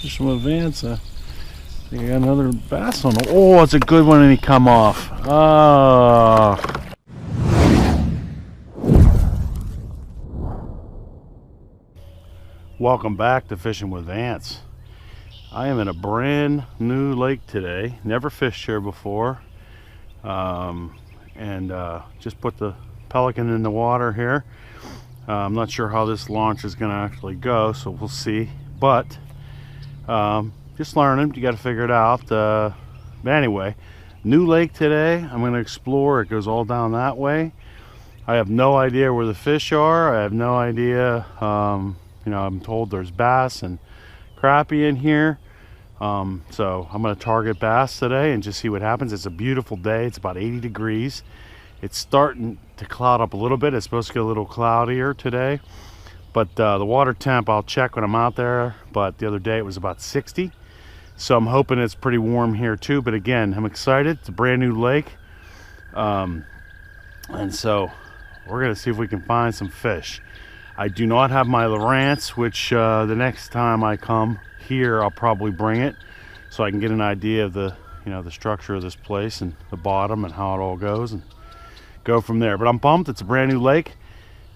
Fishing with Vance. I think I got another bass on the. Oh, it's a good one, and he come off. Oh. Welcome back to Fishing with Vance. I am in a brand new lake today. Never fished here before, and just put the Pelican in the water here. I'm not sure how this launch is going to actually go, so we'll see. But just learning, you got to figure it out. But anyway, new lake today. I'm going to explore. It goes all down that way. I have no idea where the fish are. I have no idea. You know, I'm told there's bass and crappie in here. So I'm going to target bass today and just see what happens. It's a beautiful day. It's about 80 degrees. It's starting to cloud up a little bit. It's supposed to get a little cloudier today, but the water temp I'll check when I'm out there. But the other day it was about 60, so I'm hoping it's pretty warm here too. But again, I'm excited. It's a brand new lake, and so we're gonna see if we can find some fish. I do not have my Lowrance, which the next time I come here I'll probably bring it so I can get an idea of the the structure of this place and the bottom and how it all goes and go from there. But I'm pumped. It's a brand new lake.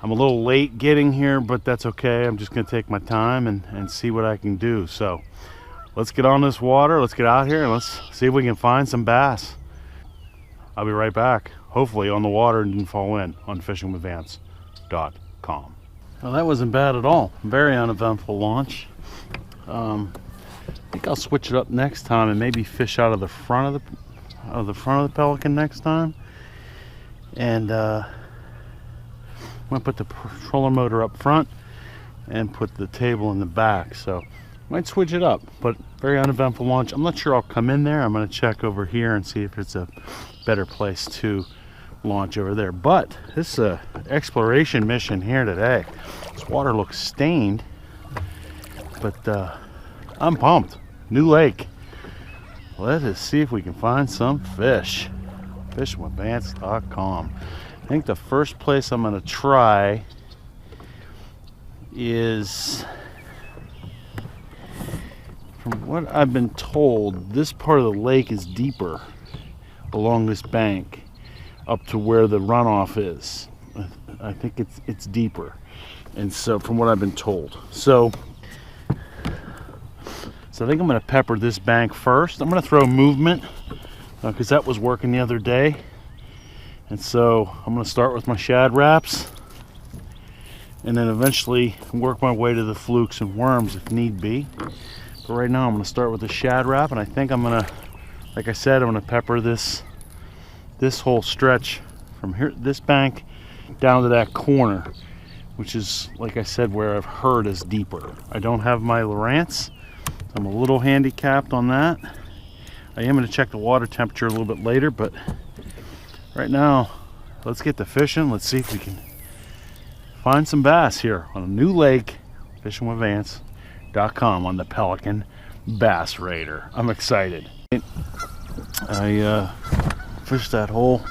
I'm a little late getting here, but that's okay. I'm just gonna take my time and see what I can do. So let's get on this water, let's get out here, and let's see if we can find some bass. I'll be right back, hopefully on the water and didn't fall in on fishingwithvance.com. Well, that wasn't bad at all. Very uneventful launch. I think I'll switch it up next time and maybe fish out of the front of the Pelican next time. And I'm gonna put the trolling motor up front and put the table in the back, so might switch it up. But very uneventful launch. I'm not sure I'll come in there. I'm gonna check over here and see if it's a better place to launch over there. But this is a exploration mission here today. This water looks stained, but I'm pumped. New lake. Let us see if we can find some fish. fishingwithvance.com. I think the first place I'm going to try is, from what I've been told, this part of the lake is deeper along this bank up to where the runoff is. I think it's deeper, and so from what I've been told, so I think I'm going to pepper this bank first. I'm going to throw movement because that was working the other day, and so I'm going to start with my shad wraps and then eventually work my way to the flukes and worms if need be. But right now I'm going to start with the shad wrap, and I think I'm going to, like I said, I'm going to pepper this whole stretch from here, this bank down to that corner, which is, like I said, where I've heard is deeper. I don't have my Lowrance. I'm a little handicapped on that. I am going to check the water temperature a little bit later, but right now, let's get to fishing. Let's see if we can find some bass here on a new lake, fishingwithvance.com on the Pelican Bass Raider. I'm excited. I fished that hole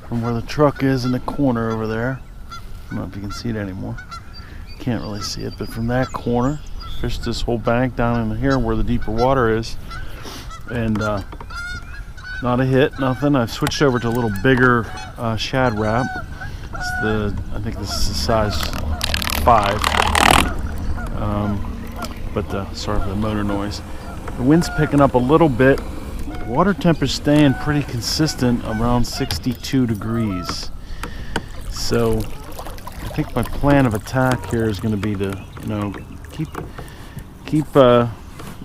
from where the truck is in the corner over there. I don't know if you can see it anymore. Can't really see it, but from that corner, fished this whole bank down in here where the deeper water is, and not a hit, nothing. I've switched over to a little bigger shad wrap. It's I think this is the size 5. Sorry for the motor noise. The wind's picking up a little bit. Water temp is staying pretty consistent around 62 degrees. So I think my plan of attack here is going to be to keep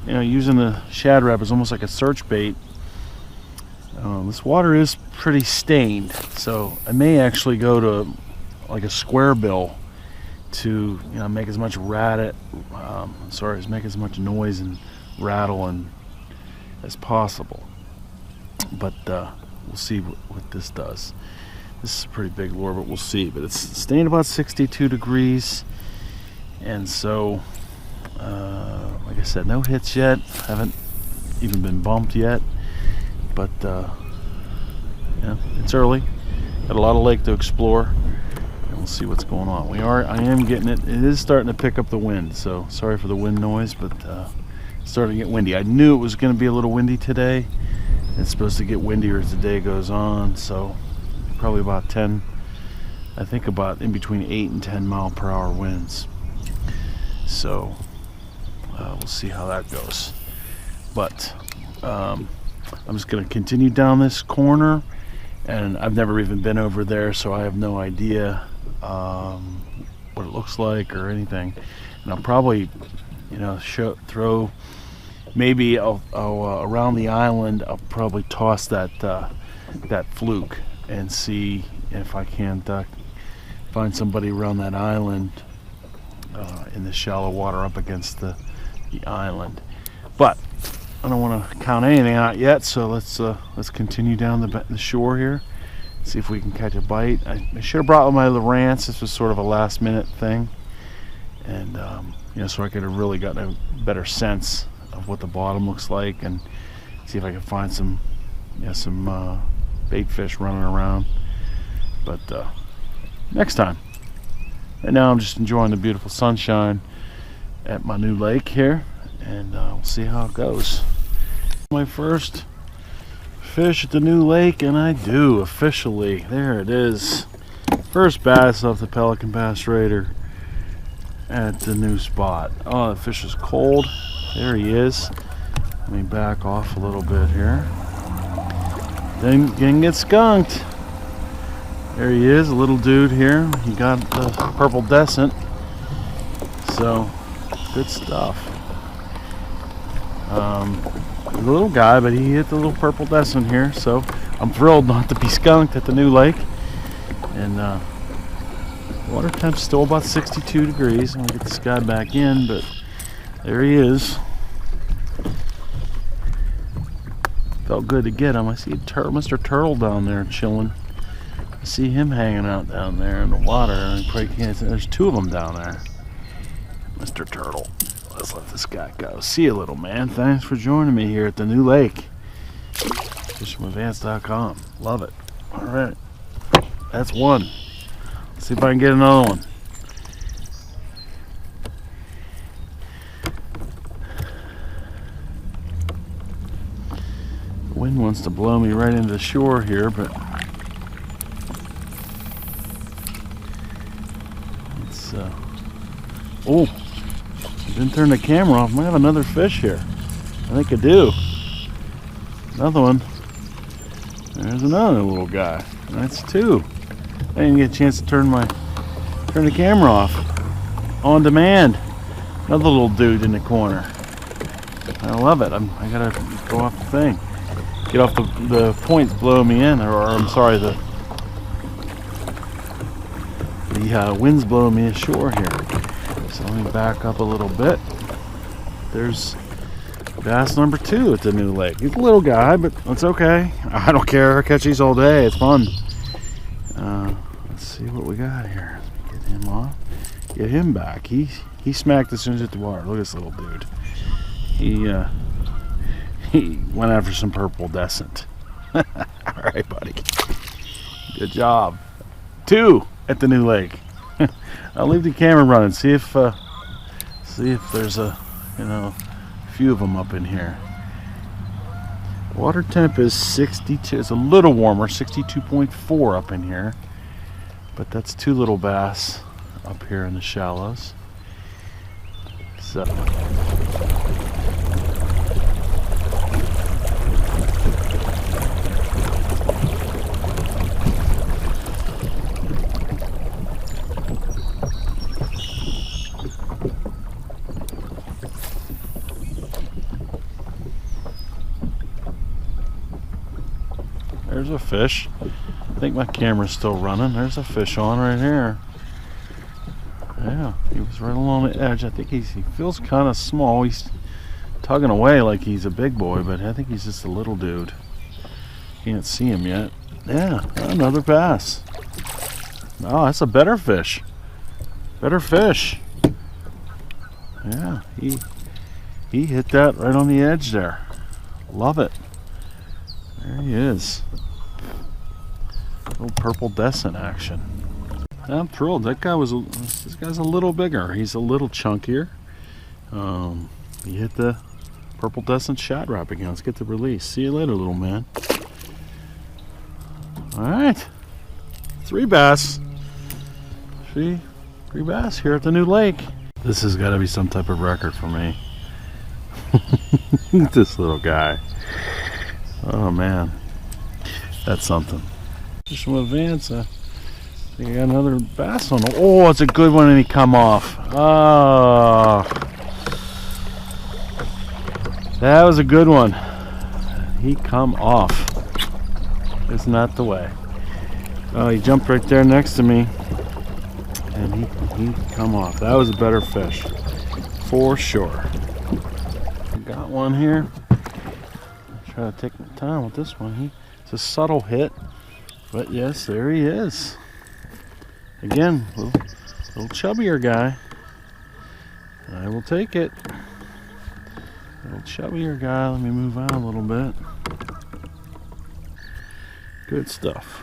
using the shad wrap as almost like a search bait. This water is pretty stained, so I may actually go to like a square bill to make as much make as much noise and rattle as possible. But we'll see what this does. This is a pretty big lure, but we'll see. But it's staying about 62 degrees, and so like I said, no hits yet. Haven't even been bumped yet, but it's early. Got a lot of lake to explore, and we'll see what's going on. I am getting it. It is starting to pick up the wind, so sorry for the wind noise, but starting to get windy. I knew it was going to be a little windy today. It's supposed to get windier as the day goes on, so probably about 10, I think about in between 8 and 10 mile per hour winds. So we'll see how that goes. But I'm just going to continue down this corner, and I've never even been over there, so I have no idea what it looks like or anything. And I'll probably, throw, maybe I'll around the island. I'll probably toss that fluke and see if I can't find somebody around that island in the shallow water up against the island. But I don't want to count anything out yet, so let's continue down the shore here, see if we can catch a bite. I should have brought my Lowrance. This was sort of a last minute thing, and so I could have really gotten a better sense of what the bottom looks like and see if I can find some bait fish running around. But next time. And now I'm just enjoying the beautiful sunshine at my new lake here, and we'll see how it goes. My first fish at the new lake, and I do officially. There it is. First bass off the Pelican Bass Raider at the new spot. Oh, the fish is cold. There he is. Let me back off a little bit here. Didn't get skunked. There he is, a little dude here. He got the purple descent. So, good stuff. He's a little guy, but he hit the little purple descent here. So, I'm thrilled not to be skunked at the new lake. And water temp's still about 62 degrees. I'm gonna get this guy back in, but there he is. Felt good to get him. I see Mr. Turtle down there chilling. I see him hanging out down there in the water. I probably can't. There's two of them down there. Mr. Turtle. Let's let this guy go. See you, little man. Thanks for joining me here at the new lake. FishingWithVance.com. Love it. All right. That's one. Let's see if I can get another one. The wind wants to blow me right into the shore here, but it's oh, I didn't turn the camera off. I might have another fish here. I think I do. Another one. There's another little guy. That's two. I didn't get a chance to turn the camera off. On demand. Another little dude in the corner. I love it. I gotta go off the thing. Get off the points blowing me in, or I'm sorry, the wind's blowing me ashore here. So let me back up a little bit. There's bass number 2 at the new lake. He's a little guy, but it's okay. I don't care. I catch these all day. It's fun. Let's see what we got here. Get him off. Get him back. He smacked as soon as it hit the water. Look at this little dude. He went after some purple descent. All right, buddy. Good job. 2 at the new lake. I'll leave the camera running. See if there's a few of them up in here. Water temp is 62. It's a little warmer, 62.4 up in here. But that's 2 little bass up here in the shallows. So there's a fish. I think my camera's still running. There's a fish on right here. Yeah, he was right along the edge. I think he feels kind of small. He's tugging away like he's a big boy, but I think he's just a little dude. Can't see him yet. Yeah, another bass. Oh, that's a better fish. Better fish. Yeah, he hit that right on the edge there. Love it. There he is. Little purple descent action. I'm thrilled. This guy's a little bigger. He's a little chunkier. He hit the Purple Descent shad rap again. Let's get the release. See you later, little man. Alright. 3 bass. See? 3 bass here at the new lake. This has got to be some type of record for me. This little guy. Oh man. That's something. Fishing with Vance. I think I got another bass on. Oh, it's a good one, and he come off. Oh. That was a good one. He come off. Isn't that the way? Oh, he jumped right there next to me, and he come off. That was a better fish, for sure. Got one here. Try to take my time with this one. It's a subtle hit, but yes, there he is. Again, little chubbier guy. I will take it. Little chubbier guy. Let me move on a little bit. Good stuff.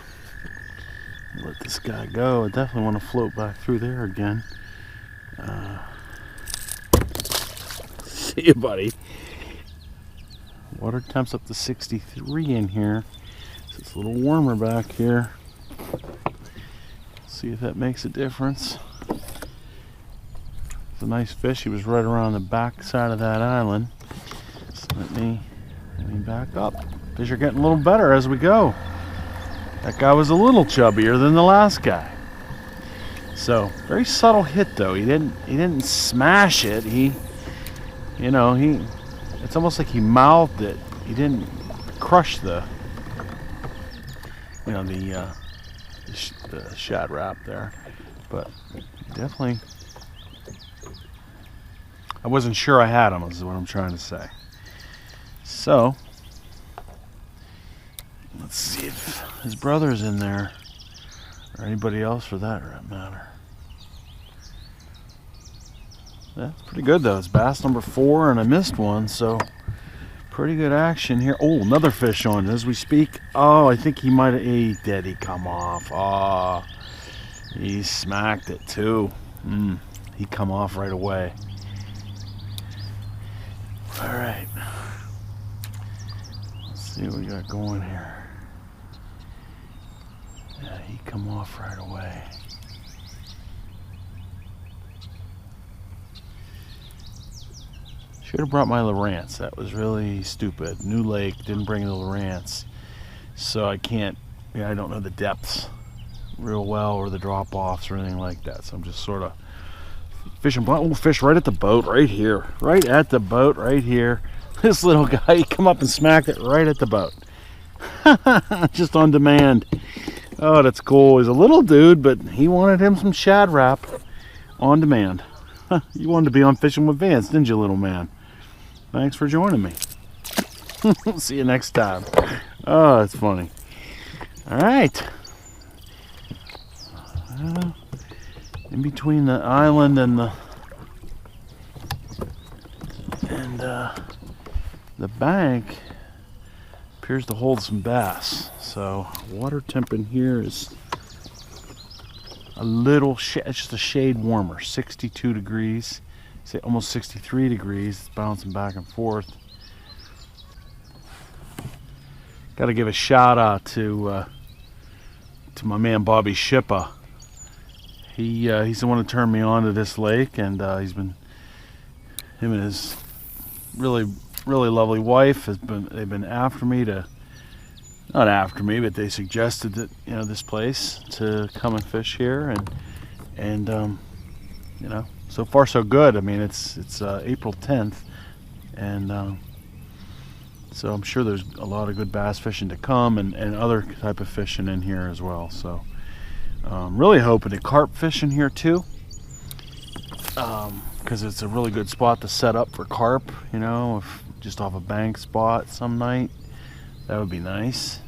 Let this guy go. I definitely want to float back through there again. See you, buddy. Water temp's up to 63 in here. So it's a little warmer back here. See if that makes a difference. It's a nice fish. He was right around the back side of that island. So let me back up. Fish are getting a little better as we go. That guy was a little chubbier than the last guy. So very subtle hit though. He didn't smash it. It's almost like he mouthed it. He didn't crush the shad wrap there, but definitely. I wasn't sure I had him, is what I'm trying to say. So let's see if his brother's in there, or anybody else for that matter. That's pretty good though. It's bass number 4, and I missed one, so pretty good action here. Oh, another fish on as we speak. Oh, I think he might have. He did. He come off. Oh, he smacked it too. He come off right away. All right. Let's see what we got going here. Yeah, he come off right away. Should have brought my Lowrance. That was really stupid. New lake, didn't bring the Lowrance. So I don't know the depths real well, or the drop-offs or anything like that. So I'm just sort of fishing. Oh, fish right at the boat right here. Right at the boat right here. This little guy, he come up and smacked it right at the boat. Just on demand. Oh, that's cool. He's a little dude, but he wanted him some shad wrap on demand. You wanted to be on Fishing with Vance, didn't you, little man? Thanks for joining me. See you next time. Oh, that's funny. All right. In between the island and the bank appears to hold some bass. So water temp in here is a little it's just a shade warmer, 62 degrees, say almost 63 degrees. It's bouncing back and forth. Got to give a shout out to my man Bobby Shippa. He's the one who turned me on to this lake, and him and his really lovely wife they've been after me to. Not after me, but they suggested that this place to come and fish here, and so far so good. I mean, it's April 10th, and so I'm sure there's a lot of good bass fishing to come, and other type of fishing in here as well. So really hoping to carp fishing here too, because it's a really good spot to set up for carp. If just off a bank spot some night. That would be nice,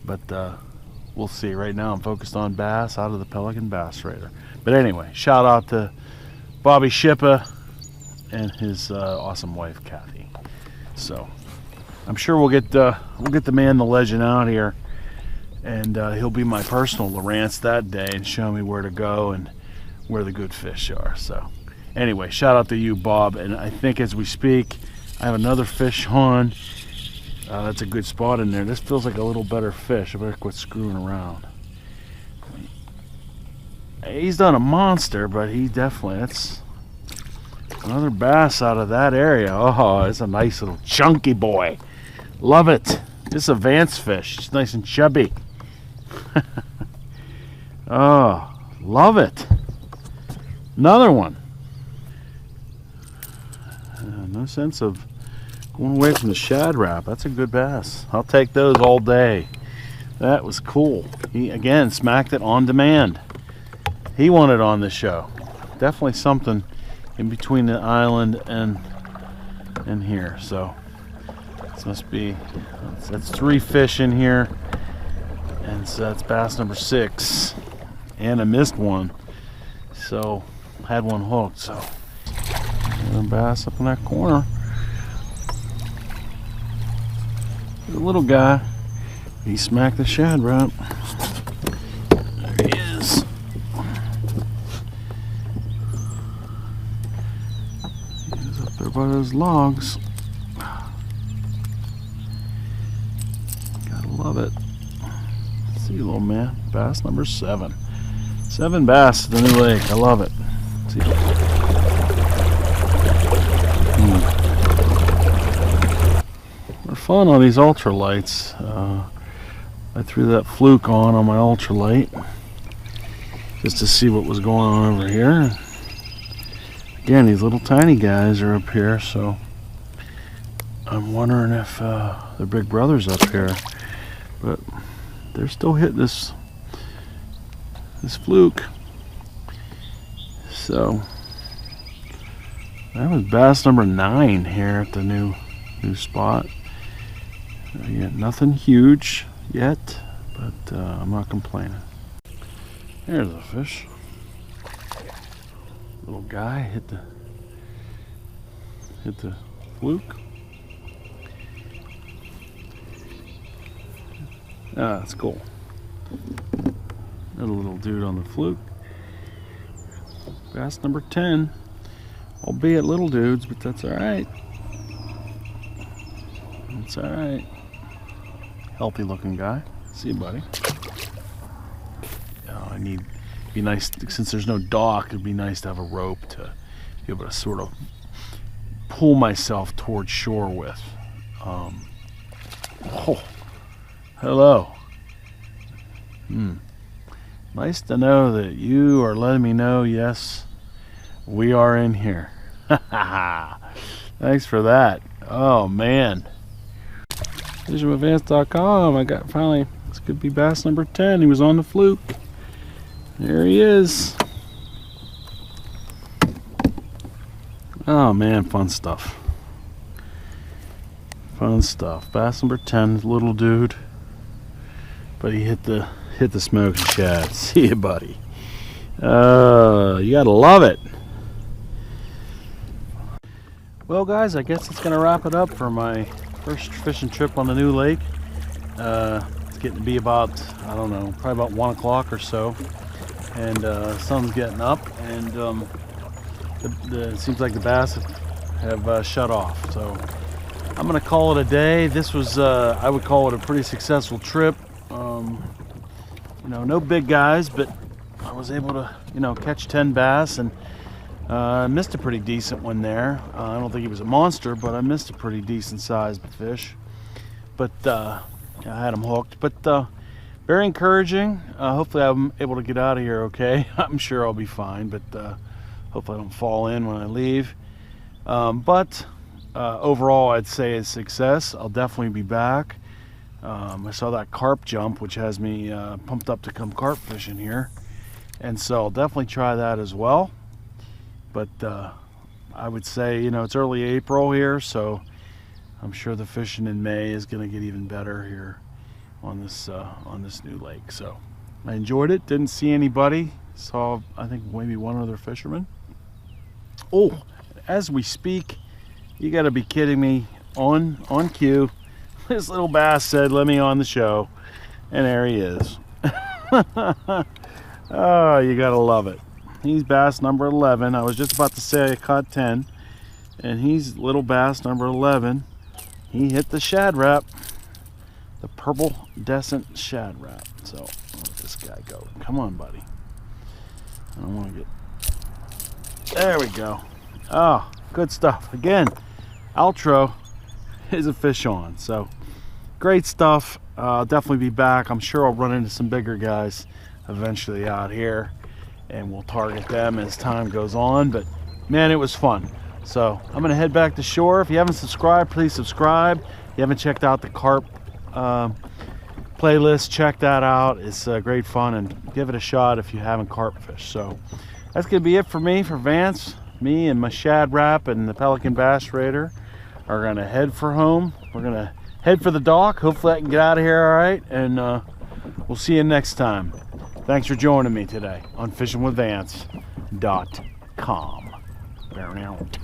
but we'll see. Right now I'm focused on bass out of the Pelican Bass Raider. But anyway, shout out to Bobby Shippa and his awesome wife Kathy. So I'm sure we'll get the man, the legend out here, and he'll be my personal Lowrance that day and show me where to go and where the good fish are. So anyway, shout out to you, Bob, and I think as we speak, I have another fish on. That's a good spot in there. This feels like a little better fish. I better quit screwing around. He's done a monster, but he definitely, that's another bass out of that area. Oh, it's a nice little chunky boy. Love it. This is a Vance fish. It's nice and chubby. Oh, love it. Another one. No sense of going away from the shad wrap. That's a good bass. I'll take those all day. That was cool. He, again, smacked it on demand. He wanted on the show. Definitely something in between the island and here. So this must be, that's 3 fish in here, and so that's bass number 6. And I missed one, so had one hooked. So another bass up in that corner. The little guy, he smacked the shad wrap. There he is. He's up there by those logs. Gotta love it. See you, little man. Bass number 7. 7 bass at the new lake. I love it. See. They're fun on these ultralights. I threw that fluke on my ultralight just to see what was going on over here. Again, these little tiny guys are up here, so I'm wondering if their big brother's up here. But they're still hitting this fluke. So that was bass number 9 here at the new spot. Yeah, nothing huge yet, but I'm not complaining. There's a fish. Little guy hit the fluke. Ah, that's cool. Another little dude on the fluke. Bass number 10. Albeit little dudes, but that's alright. That's alright. Healthy looking guy. See you, buddy. Oh, be nice, since there's no dock, it'd be nice to have a rope to be able to sort of pull myself towards shore with. Oh, hello. Nice to know that you are letting me know, yes, we are in here. Thanks for that. Oh, man. FishingWithVance.com. I got finally, this could be bass number 10. He was on the fluke. There he is. Oh, man, fun stuff. Fun stuff. Bass number 10, little dude. But he hit the smoking shad. See you, buddy. You gotta love it. Well, guys, I guess it's gonna wrap it up for my first fishing trip on the new lake. It's getting to be about, I don't know, probably about 1 o'clock or so, and sun's getting up, and it seems like the bass have shut off. So I'm gonna call it a day. This was, I would call it a pretty successful trip. You know, no big guys, but I was able to, you know, catch 10 bass, and missed a pretty decent one there. I don't think he was a monster, but I missed a pretty decent sized fish. But I had him hooked. But very encouraging. Hopefully I'm able to get out of here okay. I'm sure I'll be fine, but hopefully I don't fall in when I leave. But overall, I'd say a success. I'll definitely be back. I saw that carp jump, which has me pumped up to come carp fishing here. And so I'll definitely try that as well. But I would say, you know, it's early April here, so I'm sure the fishing in May is going to get even better here on this new lake. So I enjoyed it. Didn't see anybody. Saw, I think, maybe one other fisherman. Oh, as we speak, you got to be kidding me! On cue, this little bass said, "Let me on the show," and there he is. Oh, you got to love it. He's bass number 11. I was just about to say I caught 10, and he's little bass number 11. He hit the shad rap, the purple descent shad rap. So let this guy go. Come on, buddy. I don't want to get. There we go. Oh, good stuff. Again, outro is a fish on. So great stuff. I'll definitely be back. I'm sure I'll run into some bigger guys eventually out here, and we'll target them as time goes on. But man, it was fun. So I'm gonna head back to shore. If you haven't subscribed, please subscribe. If you haven't checked out the carp playlist, check that out. It's great fun, and give it a shot if you haven't carp fished. So that's gonna be it for me, for Vance. Me and my shad rap and the Pelican bass raider are gonna head for home. We're gonna head for the dock. Hopefully I can get out of here all right, and we'll see you next time. Thanks for joining me today on fishingwithvance.com. Out.